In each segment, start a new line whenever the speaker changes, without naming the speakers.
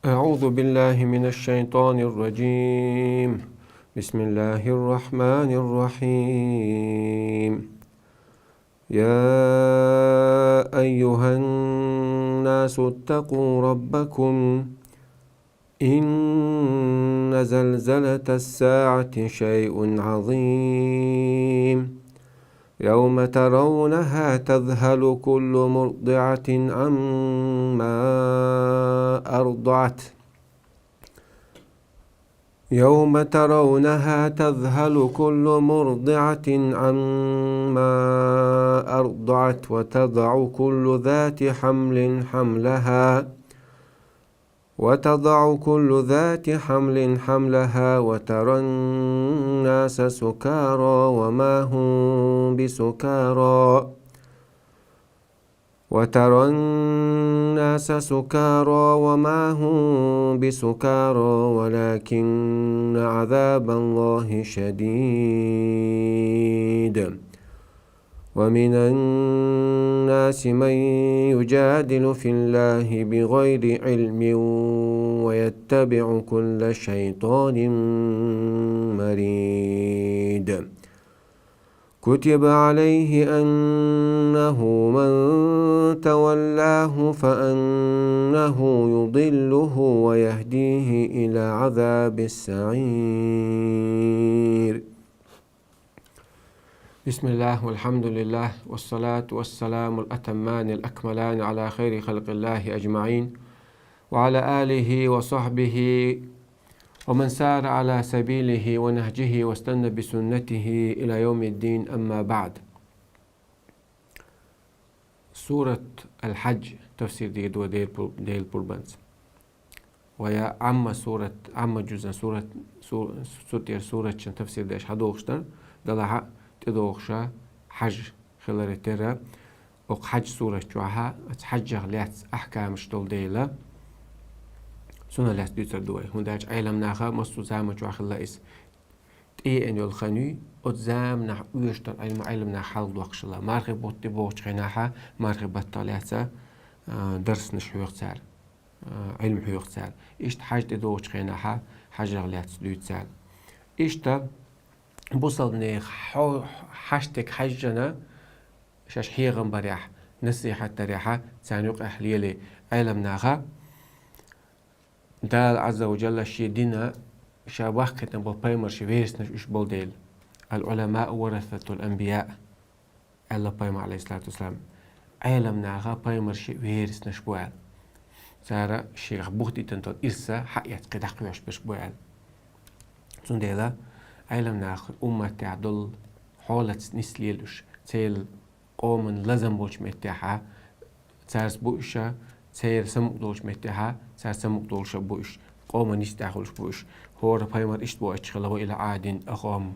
أعوذ بالله من الشيطان الرجيم. بسم الله الرحمن الرحيم. يا أيها الناس اتقوا ربكم إن زلزلة الساعة شيء عظيم يوم ترونها تذهل كل مرضعة عما أرضعت يوم ترونها تذهل كل مرضعة عما أرضعت وتضع كل ذات حمل حملها وترى الناس سكارى وما هم بسكارى ولكن عذاب الله شديد. ومن الناس من يجادل في الله بغير علم ويتبع كل شيطان مريد. كتب عليه أنه من تولاه فأنه يضله ويهديه إلى عذاب السعير. بسم الله والحمد لله والصلاة والسلام الأتمان الأكملان على خير خلق الله أجمعين وعلى آله وصحبه ومن سار على سبيله ونهجه واستنى بسنته إلى يوم الدين. أما بعد. سورة الحج تفسير ديل بوربانز ويا عم جزء سورة تفسير ديش حدوخشتر دلها تدوخشا حج خلال ترى وق حج سورة جوها حج غليات أحكام شتول ديلا سنة لاس دوتر دوي هنداج علم ناخا مستو زام جو خلا اس اي ان يول خني اتزام نح ويشتر علم ناخ حال دوخشلا مارغ بوتي بوچ خناها مارغ بطالياتsa درس نش حيوختال علم حيوختال اشت حاج دوچ خناها حاج غليات دوتسال اشت بوصل حاشتك حجنا شاش حيغن بريح نصيحة تريحة تانيق أحليلي علم ناخا دال عز وجل شيدنا شابه كتن بالبايمر شويرس نش بولديل العلماء ورثة الأنبياء الله بايمر عليه الصلاة والسلام علم ناخا بايمر شويرس نش بوال سارة شيخ بوختي تنتظر إرسا حقيت قدق يوش بش بوال سنديلا علم ناخ أمة تعدل حالة نسليلوش تيل قوم لازم بولش متاحة تارس بوشة تير سمق دولش متاحة تار سمق دولش بوش قوم نستاخلش بوش هور بايمر إشت بوش خلاه إلى عاد أخاهم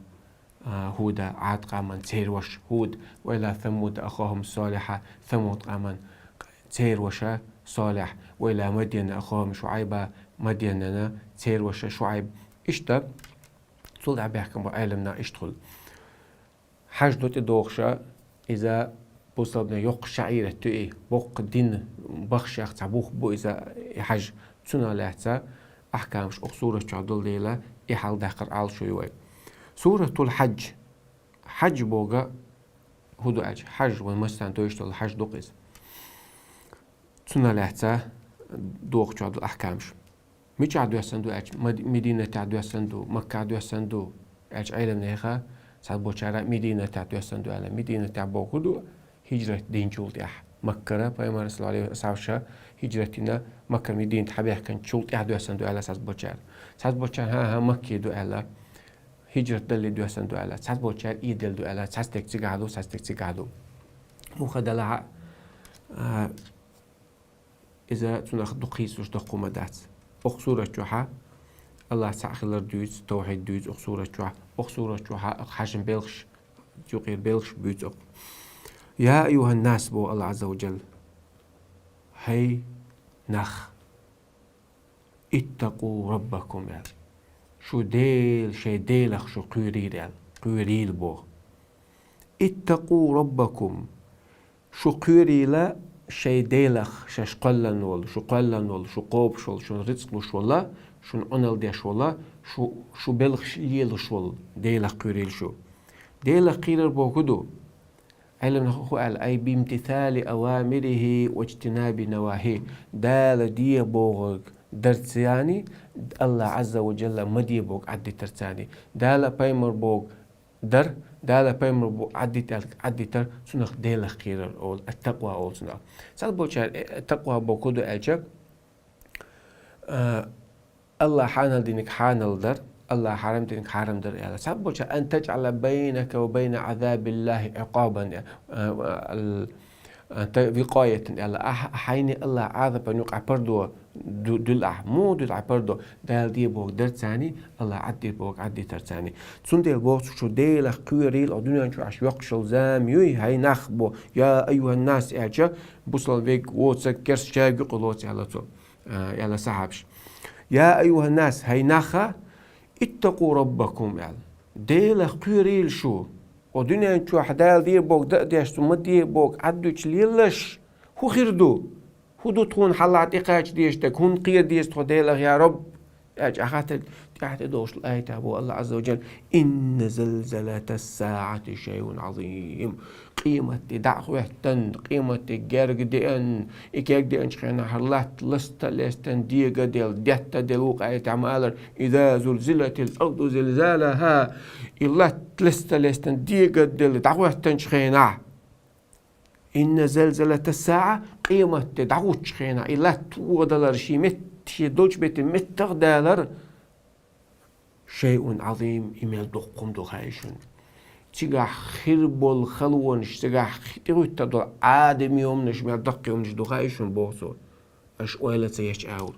هودا عاد قامن تير وش هود وإلى ثمود أخاهم صالحة ثمود قامن تير وشا صالح وإلى مدين أخاهم شعيبة مديننا تير وشا شعيب إشتا صلع بيحكم بعلمنا اشتغل حاج دوت دوغشا إذا بوصلنا يق شعيرة تؤي بوق دين بخشاق تعبوخ بو إذا حاج تسونا لحتا أحكامش أقصورة تعدل ليلة إحال داخل عال شوي سورة الحج حج بوغا هدو أج حج والمستان تويشتل الحج دوقيز تسونا لحتا دوغ تعدل أحكامش ميش عدو يسندو أج مدينة عدو يسندو مكة عدو يسندو أج علم نيخا سعد بوشارة مدينة عدو يسندو على مدينة عبو هدو هجرة دين شولت أح مكة بايمار صلى الله عليه وسلم هجرتنا مكة مدينة حبيح كان شولت عدو يسندو على سعد بوشار ها مكة دو على هجرة دل دو يسندو على سعد بوشار إيدل دو على سعد تكتيقادو وخدلها إذا تناخد دقيس دقو مدات أقصورة جوحة الله تعالى دوز توحيد دوز أقصورة جوحة حجم بلغش جوغير بلغش بيوت يا أيها الناس بو الله عز وجل هي نخ اتقوا ربكم يا شو ديل شي ديلخ شو قيريل بو اتقوا ربكم شو قيريلا شيء ديلخ شاش قلن ولا شو قلن ولا شو قوب شو شو رزق وش ولا شو أنل ديش ولا شو بلخ يل شو ديلخ كوريل شو ديلخ قيرر بوكدو علم هو قال أي بامتثال أوامره واجتناب نواهيه دال دي بوغ درتسياني الله عز وجل مدي بوغ عدي ترتاني دال بايمر بوغ در دال بايمر بوغ عدي تر سنخ ديلخ قيرر أول التقوى أول سنخ سال بوشار التقوى بوكدو أجب الله حانل دينك حانل در الله حرم دينك حرم در يعني سبب أن تجعل بينك وبين عذاب الله عقابا وقاية يعني حين الله عذب أن يقع بردو دل مو دل بردو دال دي بوك در ثاني الله عدي بوك عدي تر ثاني تون ديل بوك شو ديل كوريل الدنيا شو عش يقشل زام يوي هاي نخبو يا أيها الناس إعجا بوصل فيك ووتسك كرس شايب يقولوت على تو يلا صاحبش يا أيها الناس هاي نخا اتقوا ربكم يعني ديل قيريل شو ودنيا شو حدال دير بوك دقديش ثم دير بوك عدوش ليلش هو خيردو هو دو تكون حلات إقاش ديشتك هون قير ديشتو ديل يا رب أخاتك تحت دوش الآية أبو الله عز وجل إن زلزلة الساعة شيء عظيم قيمة دعوة قيمة جرق دين إكيك دين شخينا حرلات لستن ديغا ديل ديتا ديل وقعية عمالر إذا زلزلت الأرض زلزالها إلا لستن ديغا ديل دعوة شخينا إن زلزلة الساعة قيمة دعوة شخينا إلا توغدلر شيمت دوش بيت متغدالر شيء عظيم إميل دقم دخايشن تيجا خربول خلونش تيجا خيروت تدو آدم يومنش ميل دق يومنش دخايشن بوصو اش اويلة سيش اور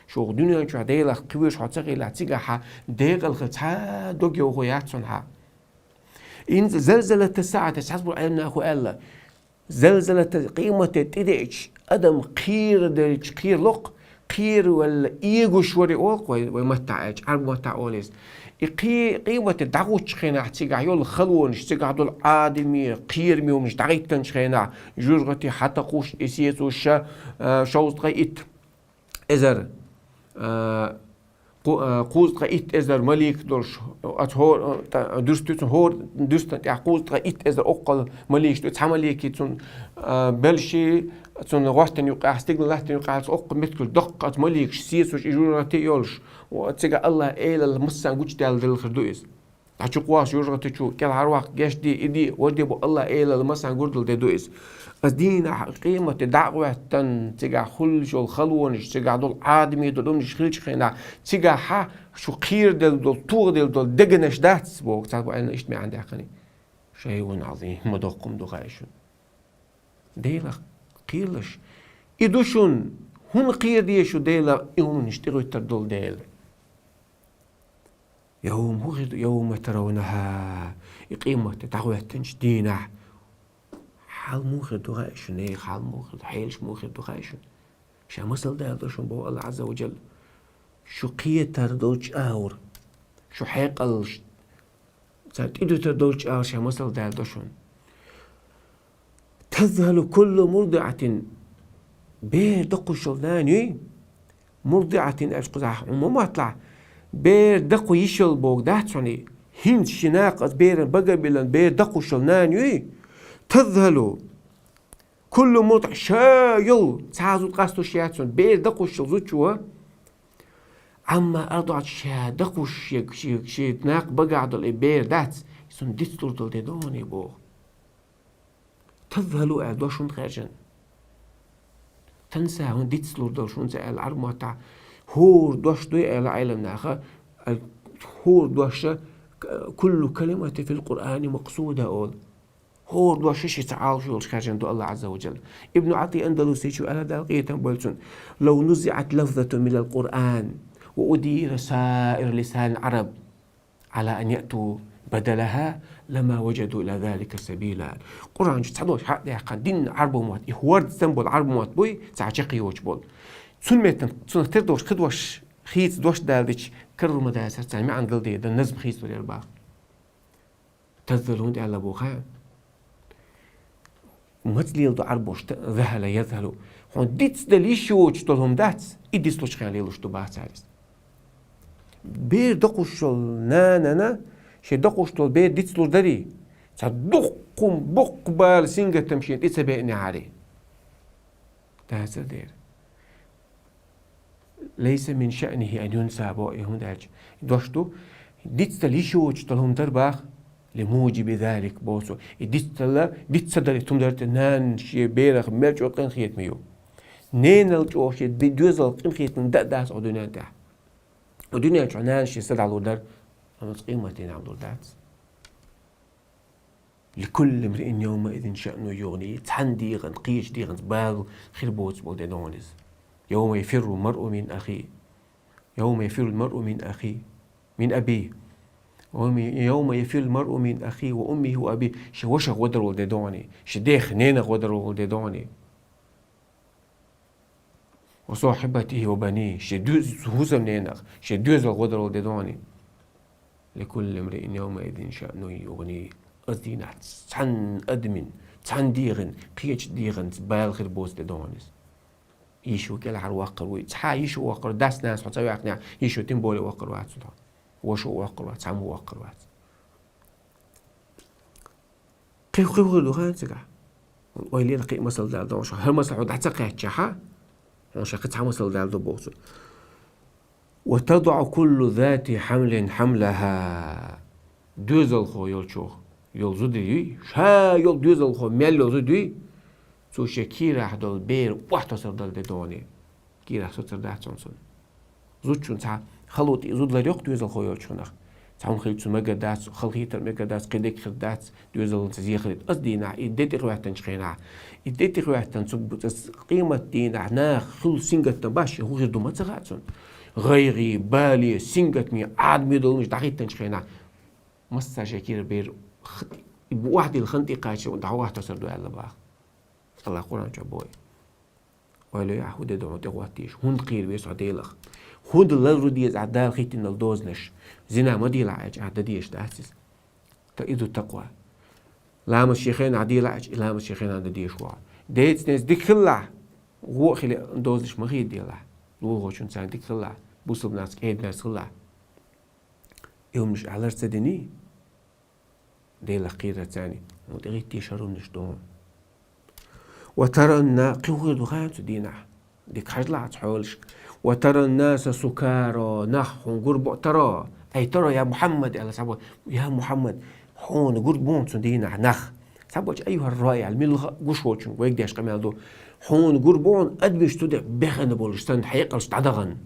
شو دنيا شو ديلا قويش حتغي لا تيجا ها ديغل خلتا دوغي وغياتسون ها إن زلزلة الساعة تحسبوا عيننا أخو ألا زلزلة قيمة تديش أدم قير ديش قير لق قير ولا إيجو شوري أوق ومتعج عرب متع أوليس قيمة الدعوة شخينا تيجا يول خلونش تيجا دول آدمي قير ميو مش دعيتن شخينا جورغتي حتى قوش إسيس وشا شوز قيت إزر قوز قيت إزر مليك دولش أتهور درستون هور درستن قوز قيت إزر أقل مليك تتحمل كيتون بلشي تون غوستن يقع استقل لحتن يقع أق مثل دقة مليك سيس وش إجوراتي يولش وتيجا الله إلى المسان قوش دال دل خردويس تحشو قواس يورغتي شو كل عرواق جاش دي إدي ودي بو الله إلى المسان قردل ديدويس بس دينا قيمة دعوة تن تيجا خلش والخلونش تيجا دول آدمي دولمش خلش خينا تيجا ها شو خير دول طوغ دول دقنش داتس بوك تعرفوا أنا إجتماع عندي أخني شيء عظيم مدقم دغايشون ديلا قيلش إدوشون هون قير ديشو ديلا يوم نشتغل تردول ديل يوم ترونها قيمة دعوة تنشدينا حال موخر دغايشون إيه حال موخر حيلش موخر دغايشون شا مسل ديل دوشون بو الله عز وجل شو قير تردولش آور شو حيقلش سات إدو تردولش آور شا مسل ديل دوشون تذهل كل مرضعة بير دقو شلناني مرضعة أشقزح وما طلع بير دقو يشل بوك داتسوني هند شناق بير بقبلا بير دقو شلناني تذهل كل مرضع شايل تعازو تقاستو شياتسون بير دقو شلزوتشوا أما أرضعت شا دقو شيتناق بقعدو بير داتس يسون ديستور دول ديدوني بوك تذهلوا أعدوشون خارجا تنسى هون ديتسلور دوشون زي العرب متاع هور دوش دوي على عالم ناخا هور دوش كل كلمة في القرآن مقصودة أول هور دوش شي تعال شو خارجا دو الله عز وجل ابن عطي أندلسي شو أنا دالقية بولسون لو نزعت لفظة من القرآن وأدير سائر لسان العرب على أن يأتوا بدلها لما وجدوا إلى ذلك سبيلا قرآن جتحدوش حق ديقا دين عربو موات إخوارد سنبول عربو موات بوي تعجقي وجبول سنميتن سنة تردوش خدوش خيط دوش دالدش كرر مداسر سامي عن قلدي دا نزم خيط والإرباق تذلون دي على بوخان مثل دو عربوش ذهل يذهلوا هون ديتس دليشوش تلهم داتس إديس لوش خيال يلوش تبعت عارس بير دقوش نا شي دقوش تل بير ديتس لوش دري صدقكم بقبال سينجة تمشين ديتس بيني عاري تهزر دير ليس من شأنه أن ينسى بوئي هون دالج دوشتو ديتس دليشوش تلهم درباخ لموجب ذلك بوسو ديتس دلتهم درت نان شي بيرخ ملج وقن خيت ميو نين الجوش بدوز القيم خيت من داس ودنيا تاع ودنيا عنان شي سد على در أنا قيمتين عبد دات لكل امرئ يومئذ شأن يغني تحندي غن قيش دي غن بال خير بوتس بودنونز يوم يفر المرء من أخيه يوم يفر المرء من أخيه من أبيه يوم يفر المرء من أخيه وأمه وأبيه شوش غدر ولدوني شديخ نين غدر ولدوني وصاحبته وبنيه شدوز هزم نينخ شدوز الغدر ولدوني لكل امرئ يومئذ شأن يغني أزدينات تحن أدمن تحن ديغن قيش ديغن بالغ البوز دونيس يشو كل عرواقر ويتحا يشو وقر داس ناس حتى يقنع يشو تنبولي وقر وات وشو وقر وات عمو وقر وات قيو لغان تقع ويلي لقي مسل دال دوش هر مسل عود عتقع تشحا وش قطع مسل دال دو بوسو وتضع كل ذات حمل حملها دوزل خو يلشوخ يلزو دي شا يل دوزل خو مل يلزو دي سو شكيرا دل بير وقت صار دل دوني كيرا صار داتون زوجون تا خلوتي زود لريق دوزل خو يلشونخ تعون خليت مقداس خليت مقداس قدك خدات دوزل تزي خليت أصدينا إديتي روحتن شخينا إديتي روحتن سب قيمة دينا نا خل سينجت باش هو غير دوما تغاتون غيري بالي سينجت مي عاد ميدل مش دقيقة شخينا مسا شكير بير واحد الخنتي قاش ودعوه تصردو على باخ الله قرآن جابوي ولا يعود دعوة تغواتيش هند قير بيس عديلخ هند اللي ديز عدال خيتين الدوزنش زنا مديل عاج عدديش داسس تأيدو التقوى لام الشيخين عديل عاج لام الشيخين عدديش وعا ديت ناس ديك خلع هو خلي دوزنش مغيد ديلا لو هو شون سان ديك خلع بوصل ناس كيد ناس خلع يوم مش على سدني ديلا قيرة تاني ودغيت تيشرون نشدون وترى الناس قوة دغات دينا ديك حجلع تحولش وترى الناس سكارى نحن قرب ترى أي ترى يا محمد على سبب يا محمد حون قربون تدينا نخ سبب أيها الرائع الملغ قشوتشون ويقديش كمان دو حون قربون أدبش تدع بخن بولشتن حيقلش تعدغن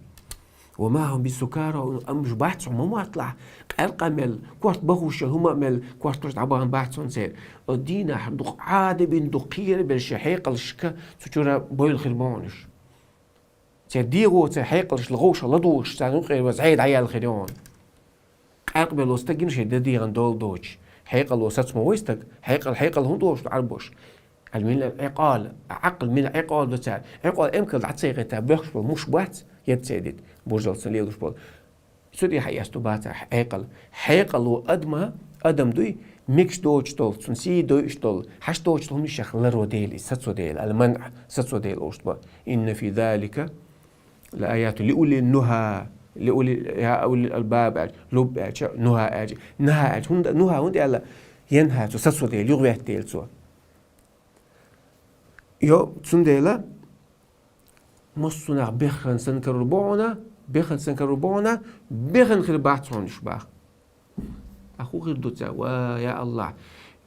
وما هم بالسكارى أمش بحثهم ما أطلع القمل كورت بخوش هما مل كورت كورت عبان بحثون سير الدينا دق عادة بين دقير بالشحيق الشكا تجرى بويل خربانش تديغو تحيقلش الغوش لدوش تنقل وزعيد عيال خيرون أقبل وستجين شيء ديغن دول دوش حيقل وسات مويستك حيقل هندوش عربوش المين العقال عقل من عقال بتاع عقال إمكن تعطيه تابخش مش بات يتسدد برجل سليلوش بول سودي حيستو بات حيقل وأدمه أدم دوي ميكس دوش تول سنسي دوش تول حش دوش تول مش خلرو ديل ساتسو ديل المنع ساتسو ديل أوشتبا إن في ذلك لآيات لأولي النهى لأولي يا أولي الألباب لب نهى هند على ينهى ساتسو ديل يغوي ديل سو يو تسنديلا مصنع بخن سنكر ربعنا بخن خير بعتون شباخ أخو غير دوتسا ويا الله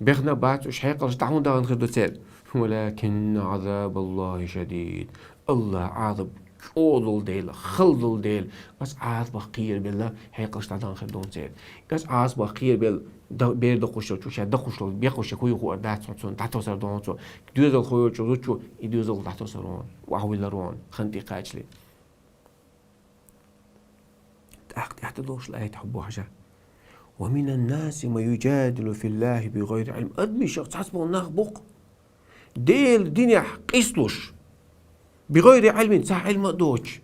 بخنا بعت وش حيقلش تعون داون غير دوتسا ولكن عذاب الله شديد الله عذاب أوضل ديل خلدل ديل بس عاز بقير بالله حيقلش تعون غير دوتسا بس عاز بقير بال بير دقوش شو دقوش بيقوش كوي هو دات صون تعتوسر دونتو دوزل خوي شو يدوزل تعتوسرون وهو لرون خنتي قاجلي تحتدوش لا يتحبوا حاجة ومن الناس ما يجادل في الله بغير علم أدمي شخص حسبه نخبق ديل دنيا قيسلوش بغير علم صح علم دوش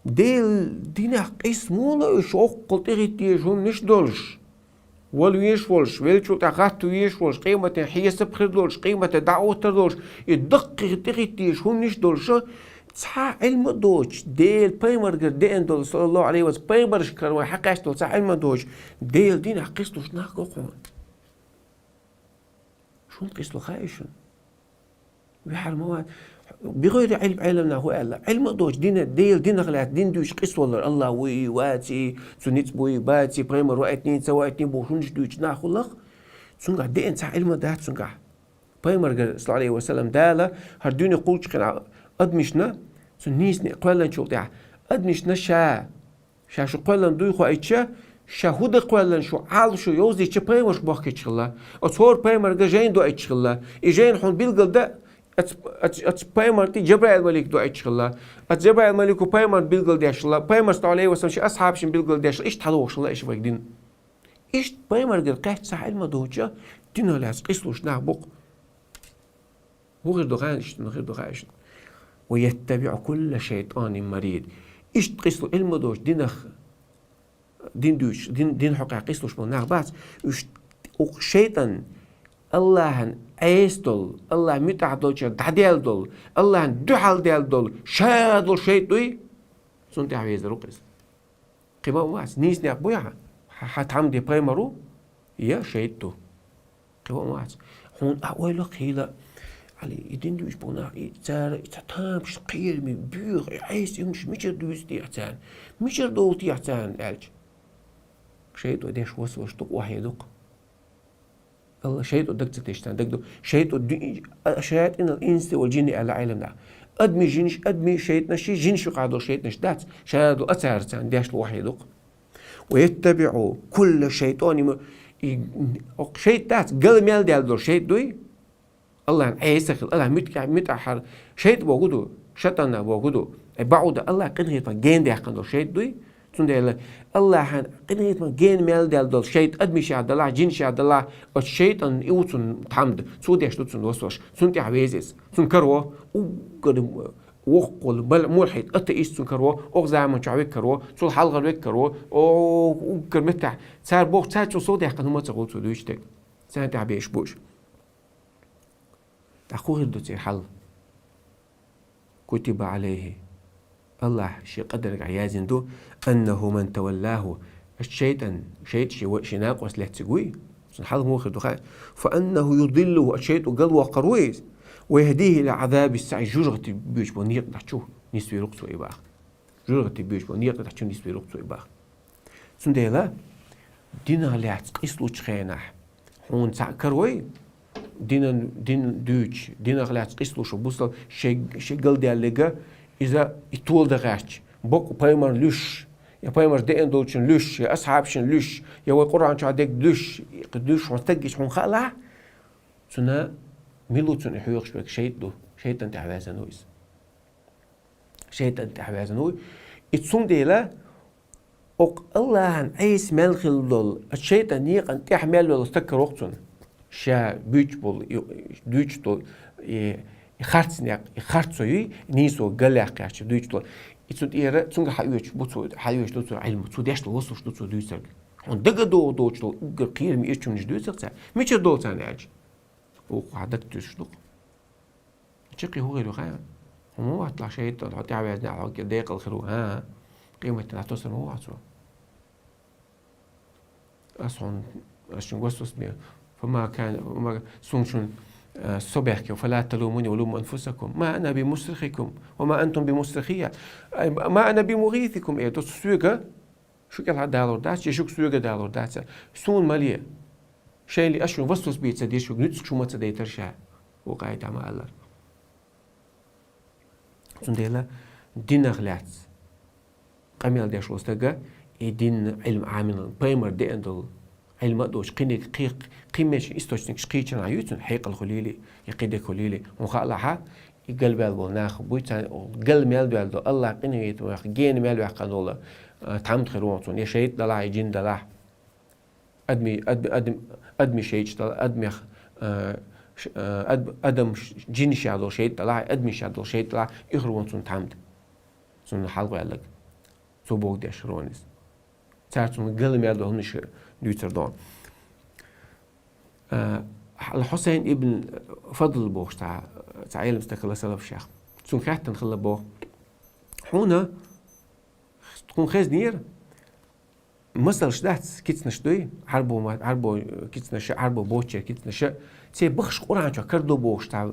ديل دينا قيس مولا يشوق قلت غيتيجهم نش دولش ولويش ولش ويلشو تاخات ويش ولش قيمة حيس بخدولش قيمة دعوة تردولش يدقق تغتيش هم نش دولش صح علم دوش ديل بايمرجر دين دول صلى الله عليه وسلم بايمرش كانوا حقاش دول صح علم دوش ديل دين حقيستوش ناقو قون شون قيسلو خايشون بحر مواد بغير علمنا هو الله علم دوش دين ديل دين غلات دين دوش قيس والله الله وي واتي سنيت بوي باتي بايمر واتنين سوا اتنين بوشونش دوش ناخو لغ سنقع دين صح علم دات سنقع بايمرجر صلى الله عليه وسلم دالا هردوني قولش كان أدمشنا سنيسني قولا شو تاع أدمشنا شا شو قولا دوي خو أيتشا شهود قولا شو عال شو يوزي تش بايمرش بوخ يتشغلا أتصور بايمرجر جين دو يتشغلا يجين حون بيلقل ده أت بايمر تي جبرائيل ملك دو يتشغلا أت جبرائيل ملك بايمر بيلقل ديشلا بايمر صلى الله عليه وسلم شي أصحاب شن بيلقل ديشلا إيش تحلوش الله إيش فاقدين إيش بايمرجر قاعد صح علم دوجا دينه لاس قيسلوش نعبق غير دغانش غير دغانش ويتبع كل شيطان مريد إيش تقيسلو علم دوش دينخ دين دوش دين حقا قيسلوش من نغبات إيش شيطان الله أيستول الله متعدل دعدل دول الله دحل دل دول شادل شيطوي سنتي عايز رقص قبا واس نيس نيا بويا حتعم دي بايمرو يا شيطو قبا واس هون أول قيلة على يدين دوش بونا يتسار يتتام شقير من بيغ عايز يمش مشر دوش تيحتان مشر دول تيحتان الج شيطو ديش وسوش دق واحد الله شيطو دق تكتشتان دق شيطو شياطين الإنس والجن على عالمنا أدمي جنش أدمي شيطنا شي جنش قاعدو شيطنش دات شادو أتارتان ديش الواحد دق ويتبعوا كل شيطان شيطات قل ميل ديال شيطوي الله عيسخل الله متأحر شيط بوجودو شطنا بوجودو بعود الله قنهيت ما جين ده قندو شيط دوي تندي الله هن قنهيت ما جين ميل دال شيط أدمي شاد الله جين شاد الله الشيطان يوتن تحمد سوديش توتن وسوش سنتي عويزس سنكروا وقدم وقل بل ملحد أتيس سنكروا أغزى من شعبك كروا سول حلقة بك كروا أو كرمتع صار بوق صار شو سوديش قندو ما تقول سوديشتك سنتي عبيش بوش أخوه الدوتي حل كتب عليه الله شي قدرك عيازين دو أنه من تولاه الشيطان شي ناقص له تسقوي حل مو خدو فأنه يضله الشيطان قل وقرويز ويهديه إلى عذاب السعي جرغتي بيش بونيق تحشوه نسبي رقصو إباخ جرغتي بيش بونيق تحشوه نسبي رقصو إباخ سنديلا دينا لعت قسلو تخينح حون تعكروي دين دوش دين غلات قيسلو شو بوصل شي قل ديالجا إذا يطول دغاش بوك بايمر لوش يا بايمر دين دولشن لوش يا أصحاب شن لوش يا وقرآن شو عدك لوش قدوش وتجش من خلا سنا ميلو تون يحيوخش بك شيطان تعبازا نويس شيطان تعبازا نوي اتسون ديلا اوق الله عن عيس ملخل دول الشيطان يقن تحمل ولا استكر وقتون شا بيج بول دوش تو يخارتسنيا يخارتسوي نيسو غلاق ياش دوش تو اتسون ايرا تسونغ حيوش بوتو حيوش تو علم تو داش وسوش تو دوسر هون دغ دو دوش تو قير مي اتشونج دوسر ميچ دو تاناج او قعدك تشدق تشقي هو غير خير هو اطلع شيء تحطي على دقيقه الخير ها قيمه لا توصل هو عطوا اصلا عشان وسوس بيه فما كان سونشون صبحك فلا تلوموني ولوموا أنفسكم ما أنا بمصرخكم وما أنتم بمصرخية ما أنا بمغيثكم إيه تسويقة شو كل هذا دالور داس يشوك سويقة دالور داس سون مالية شيء اللي أشون وسوس بيت سديش شو نتسك شو ما تدي ترشح وقاعد مع الله سنديلا دين غلات قميل داش وستجا دين علم عامل بايمر دي أندل علم دوش قيمش استوشنك شقيتشن عيوتن حيق الخليلي يقيد خليلي وخالها يقلب البوناخ بويتان قلب مال بالدو الله قنيت واخ جين مال واخ قنولا تعمد خيروتون يا شيء دلا يجين دلا ادمي شيء ادمي ادم جين شادو شيء دلا ادمي شادو شيء دلا يخروتون تعمد سن حلقه لك سو بوك داش رونس تاعتون قلب مال دو نش دوتر دون الحسين ابن فضل بوش تاع عيلم استقل سلف شيخ تون كاتن خلا بو حونا تكون خيز نير مثل شدات كيتنا شدوي عربو كيتنا ش عربو بوتشر كيتنا ش تي بخش قران شو كردو بوش تاع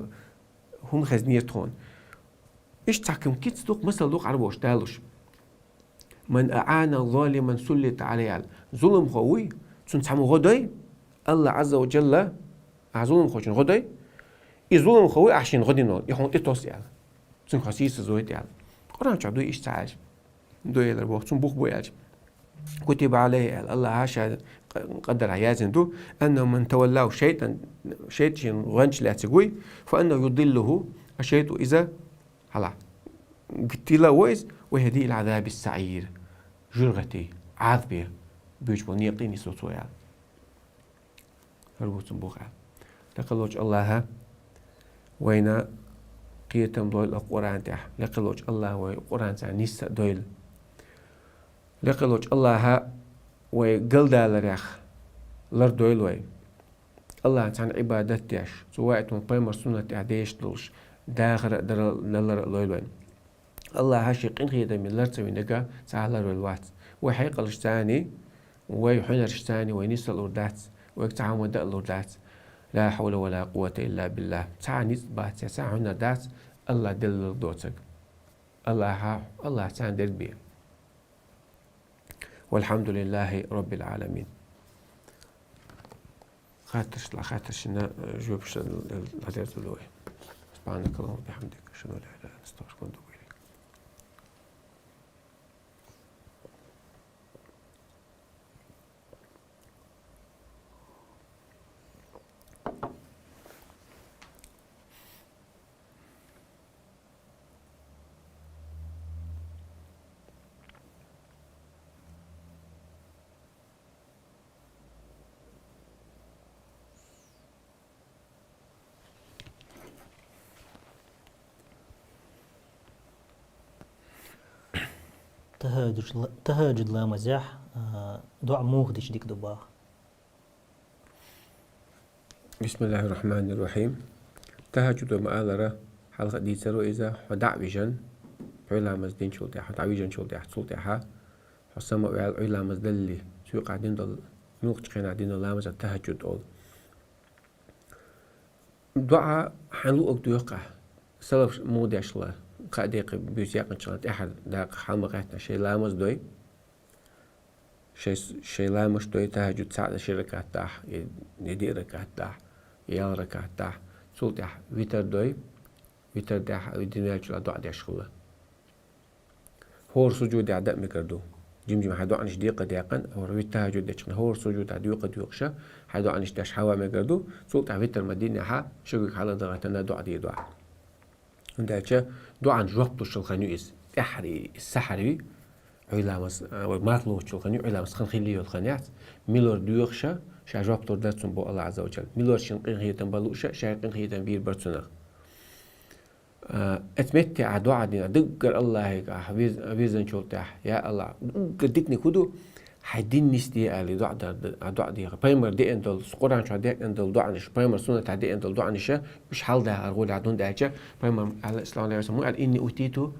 هم خيز نير تون ايش تحكم كيت دوق مثل دوق عربوش تالوش من اعان ظالما سلط عليه ظلم خوي تون تعمو غدوي الله عز وجل ظلم خوشن غدوي ظلم خوي عشان غدي نول يحون اتوس يعني تون خاصيس زويت يعني قران شو دوي ايش تعال دوي الربوخ تون بوخ بوياج كتب عليه الله عاشا قدر عيازن دو أنه من تولاه شيء غنش لا تقوي فأنه يضله الشيء إذا هلا قلت له ويز وهدي العذاب السعير جرغتي عذبه بيجبون يقيني صوتويا هربوتن بوخا لقلوج الله وين قيتم دويل القرآن تاع لقلوج الله وقرآن تاع نيسا دويل لقلوج الله وقل دالريخ لردويل وي الله عن عبادتيش سواء من بيمر سنة عديش دلش داخل دلر لويل وي الله هاشي قنخي دمي لرتوي نقا تعالى الوات وحيقلش تاني ويحنرش تاني وينيس الأردات ويكتعامل دا الأردات لا حول ولا قوة إلا بالله تعني بات تعني دات الله دل دوتك الله تعني دل بيه والحمد لله رب العالمين خاطرش جوبش الهديرة اللوي سبحانك اللهم وبحمدك أشهد أن لا إله إلا أنت أستغفرك وأتوب إليك
تهاجد لا مزاح دعاء موغدش ديك دباغ.
بسم الله الرحمن الرحيم. تهاجد مآلرة حلقة دي ترو إذا حدع بيجن علا مزدين شلتي حدع بيجن شلتي حصلتي ها حسما علا مزدلي سوي قاعدين دل نوقت قين قاعدين دل لامز التهجد أول دعاء حنلو أقدو يقع سلف موديش الله قاديق بيسياق إن شاء الله أحد داق حلمقاتنا شيء لامز دوي شيء لامش دوي تهجد ساعة شي ركعت تاح يدي ركعت تاح يال ركعت تاح سولت تاح ويتر دوي ويتر تاح يدينا جل دعاء داش خلا هور سجود عداء مكردو جم حدو عنش دقيقة دقيقا أو رويت تهجد داش هور سجود عدوقة دقيقة حدو عنش داش حوا مكردو سولت تاح ويتر مدينة ها شوك حالا ضغطنا دعاء دي دعاء عندها دعاء جوابتو الخنيوس أحري السحري علامس ماتلو الخنيو علامس خنخيليو الخنيات ميلور ديوخشا شا جوابتو داتون بو الله عز وجل ميلور شنقين هيتن بلوشا شاقين هيتن بير برتسونا اتمتي عدوعة دينا دقر الله هيك حبيزن شولتاح يا الله قدكني كدو حدين نستي اللي دعاء دي بايمر دي اندل قران شو دي اندل دعانش بايمر سنة تاع دي اندل دعانش مش حال ده ارغول عدون داجا بايمر على الاسلام عليه وسلم قال اني اوتيتو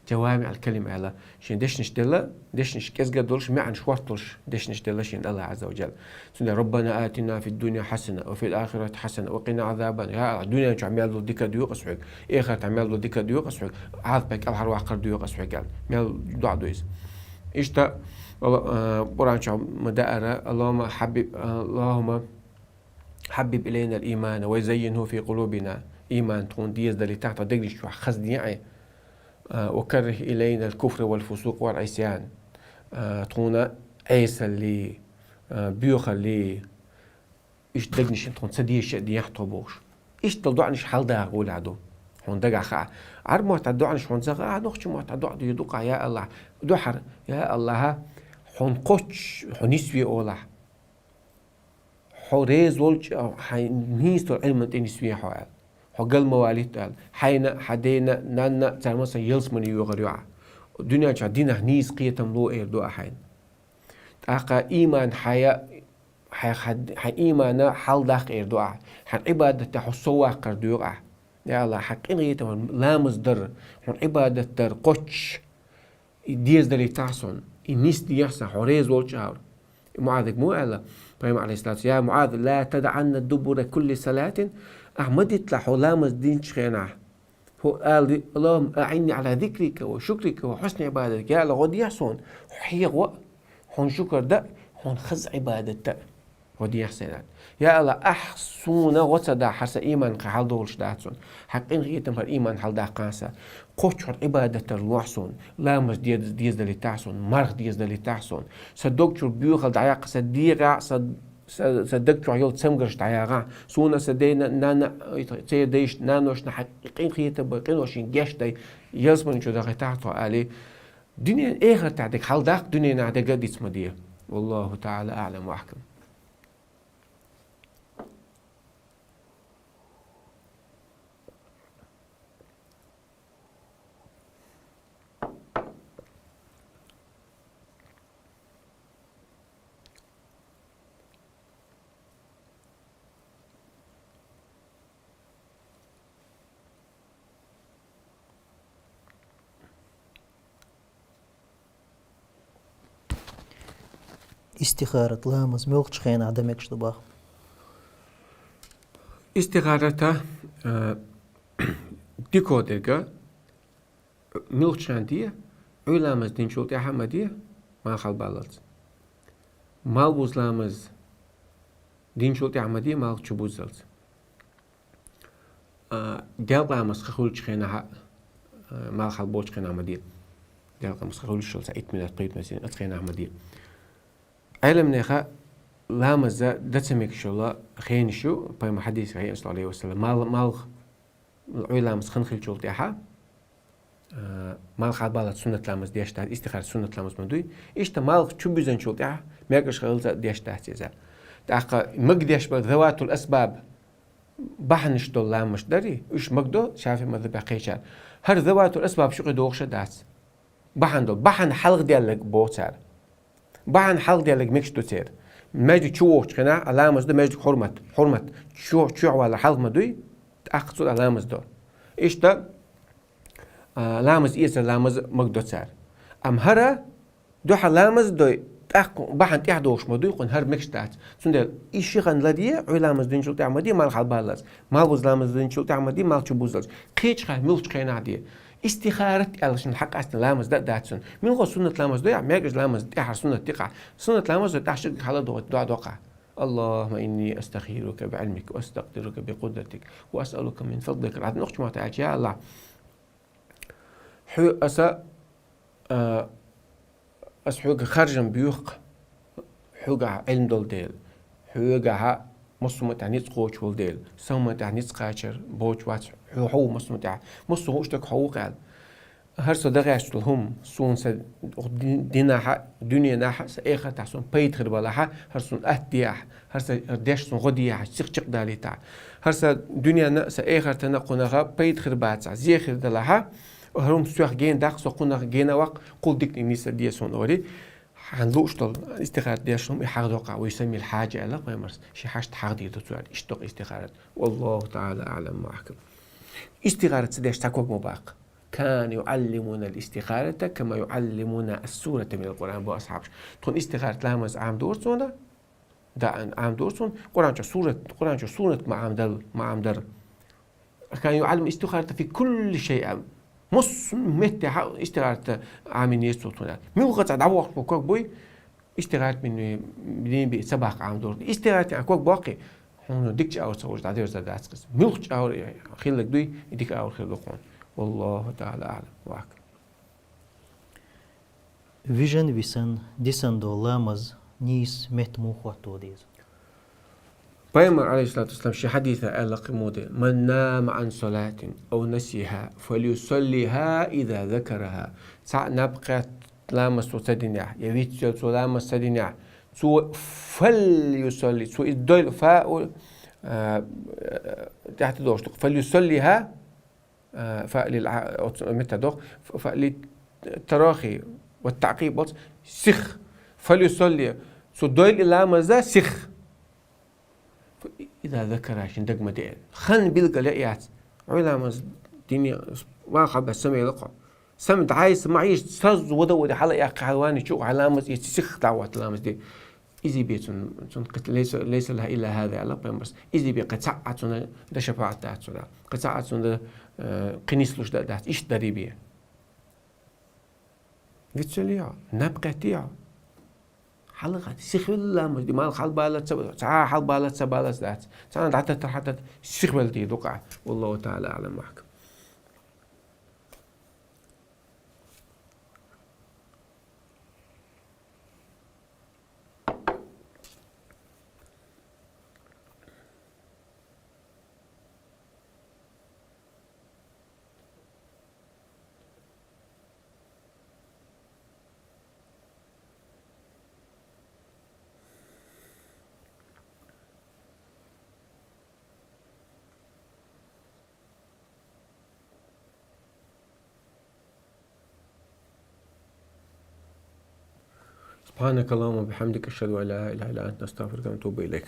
جوامع الكلمة على شين دشنش دلا دشنش كزجا دولش ما عن شوارتلش دشنش دلا شين الله عز وجل سنة ربنا آتنا في الدنيا حسنة وفي الآخرة حسنة وقنا عذابا يا الدنيا تعمل له ديك ديوق أسحق آخر تعمل له ديك ديوق أسحق عذبك أبحر وعقر ديوق أسحق قال مال دعاء دويس إشتا قرآن شو مدائرة اللهم حبب إلينا الإيمان ويزينه في قلوبنا إيمان تكون ديز دلي تحت دقلش شو خزني وكره إلينا الكفر والفسوق والعصيان تكون عيسى اللي بيوخ اللي إيش دقنش تكون سديش دي يحطبوش إيش تلدعنش حال ده أقول عدو هون دقع خا عرب ما تعدعنش هون زغا نخش ما تعدع يدقع يا الله دحر يا الله هون قش هون يسوي أولا حوريز ولج حنيستو علم تنسوي حوال حقل مواليد قال حينا حدينا نانا ترمسا يلس من يغريوع الدنيا جدينا هنيس قيتم لو إير دو أحين تاقا إيمان حياة حن إيمانا حال داق إردوع حن عبادة حصوا قردوع يا الله حق إنغي تمام لامز در حن عبادة در قش ديز دلي تحسن الناس دي يحسن حريز والشعر معاذ مو الله بيما عليه الصلاة والسلام يا معاذ لا تدعن الدبر كل صلاة أحمدت لحلامز دين شخيناه هو قال اللهم أعني على ذكرك وشكرك وحسن عبادتك يا الله غد يحسن حيغ حن شكر ده حن خز عبادته غد يحسن يا الله أحسونا وصدا حرس إيمان كحال دولش داتسون حقين غيتم هر إيمان حال دا قاسا قوشر عبادة الوحسون لامز ديز دلي تحسن مرخ ديز دلي تحسن صدقشر بيوخل دعياق صديقا صدقشر عيول تسمغرش دعياقا سونا صدينا نانا تيديش نانوش نحقين غيتم بقين وشين جيش دي يلزمن شو داقي تحتو آلي دنيا إيغر تعدك حال داق دنيا نعدك ديس مدير والله تعالى أعلم وأحكم.
استخارة لامز ملقش خين عدمك شطبا
استخارة ديكو ديكا ملقش عندي علامز دين شولتي حمدية ما خال بالات مال بوز لامز دين شولتي حمدية مال تشبوزلت ديال لامز خخولش خينا مال خال بوش خينا حمدية ديال لامز خخولش شولت 8 minutes قيد مثلا اتخينا حمدية علم نخا لامز دتسمك شولا خين شو بما حديث صلى الله عليه وسلم مال علامز خنخل شولتي حا مال خال بالات سنة لامز ديشت استخار سنة لامز مدوي إيشتا مال شو بيزن شولتي حا ميقش خلص ديشت تحتيزا تاقا مقديش بذوات الأسباب بحنش دول لامش داري إيش مقدو شافي مذهب قيشار هر ذوات الأسباب شو قدوغش داس بحن دول بحن حلق ديالك بوتار بحن حلق ديالك ميكش دوتير ماجد شوش خنا علامز ده ماجد حرمت شو على حلق مدوي تأخذ علامز دو إيش ده لامز إيسر لامز مقدو تار أم هرا دو حلامز دو بحن تحدوش مدوي قن هر ميكش دات سندل إيش خن لديه علامز دين شو تعمدي مال حلبالز مال بوز لامز دين شو تعمدي مال شو بوزلز قيش خا ملش خينا عديه استخارة علشان حق أصلا لامز داتسون من هو سنة لامز دويا ميجز لامز تحر سنة تقع سنة لامز تحشر حلا دعاء وقع اللهم إني أستخيرك بعلمك وأستقدرك بقدرتك وأسألك من فضلك العظيم نقش ما تعالى يا الله حو أسا أسحوك خرجا بيوق حوقع علم دول ديل حوقع مصمم تعنيت قوش والديل سوما تعنيت قاشر بوش واتش حو مصمم تاع مصو هوشتك حقوق قال هرسو دغاش هم سون سد دينا دنيا ناح ساخر تحسن بيت خرب لها هرسون اهديح هرس داش سون غديح شق دالي تاع هرس دنيا نا ساخر تنقنا بيت خربات زيخر دلها هرم سوخ جين داق سقنا جينا وق قول ديك نيس دي سون اوري هنلوش طل استخارة ديشهم يحاول وقع ويسمي الحاجة على ما يمرس شي حاجة تحاضي تسوال اشتق استخارة والله تعالى أعلم ما أحكم استخارة سديش تكوك مباق كان يعلمون الاستخارة كما يعلمون السورة من القرآن بو أصحابش تكون استخارة لامز عام دورسون دا عام دورسون قرآن شو سورة مع عام در كان يعلم استخارة في كل شيء مص متى استغارت عامين يسوتنا مو قطع دعوة وكوك بوي استغارت من بدين بسباق عام دور استغارت كوك باقي هون ديكش أو سويت عدير زاد عسكس ملخش أو خيلك دوي يديك أو خيل لقون والله تعالى أعلم وأحكم
فيجن ويسن ديسن دو لامز نيس مت مو خواتو ديز
بيامر عليه الصلاة والسلام شي حديثة ألق مودي من نام عن صلاة أو نسيها فليصليها إذا ذكرها نبقى لامس وسدنيا يبيت لامس سدنيا فليصلي الدول فاء تحت دوش فليصليها متى دوخ فللتراخي والتعقيب سخ فليصلي الدول لامس سخ إذا ذكر عشان دق مدين خن بيلقى لقيات علماء دنيا ما خب السمع لقى سمت عايز معيش صز وده حلا يا حيواني شو علامة يتسخ دعوة علامة دي إذا بيتون ليس لها إلا هذا على بيمرس إذا بي قد ساعات ده شفاعة ده قد ساعات ده قنيسلوش ده إيش دريبية فيتسليا نبقى تيا حلقة سيخ ولا مش دي مال حال بالات ساعة حال بالات سبالات ذات ساعة حتى سيخ ولتي دقع والله تعالى أعلم وحكم. سبحانك اللهم وبحمدك أشهد أن لا إله إلا أنت نستغفرك ونتوب إليك.